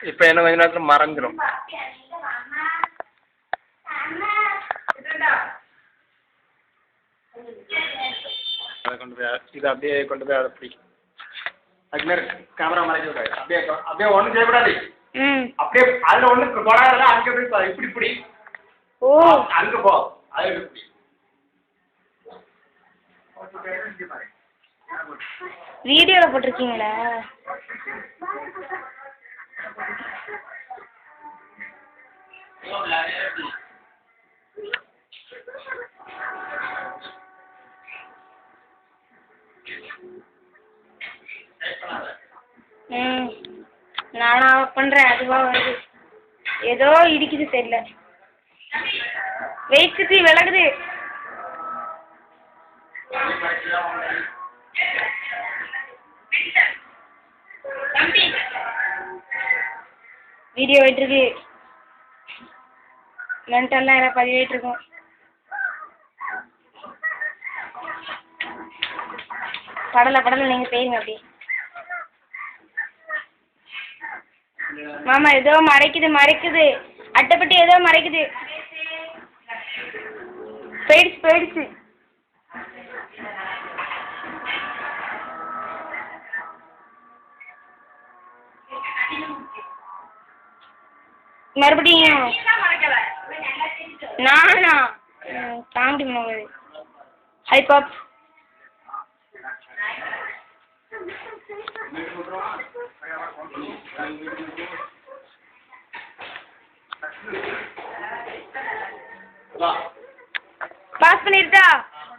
இப்போ என்ன கொஞ்ச நேரத்தில் மறைஞ்சிரும். அதை கொண்டு போய் இது அப்படியே கொண்டு போய் அதை பிடி. அதுக்கு நேரம் கேமரா மறைக்க விடாது. அப்படியே அப்படியே ஒன்றும் செய்யக்கூடாது. அப்படியே அதில் ஒன்றும் போடாத அங்கே போய் இப்படி இப்படி. ஓ அங்கே போ அது இப்படி. வீடியோல போட்டிருக்கீங்களா? நானா பண்றேன் அதுவா வருது. ஏதோ இடிக்குது தெரியல. வெயிட் சுத்தி விலகுது. வீடியோ போயிட்டு இருக்கு. லென்ட்டெல்லாம் யாராவது பதிவாயிட்டு இருக்கும். படலை நீங்க செய்யுங்க அப்படி. மாமா ஏதோ மறைக்குது. அட்டைப்பட்டி ஏதோ மறைக்குது. போயிடுச்சு. மறுபடியும் நானா தாண்டி முடியாது. ஹை பாப் பாஸ் பண்ணிருட்டா?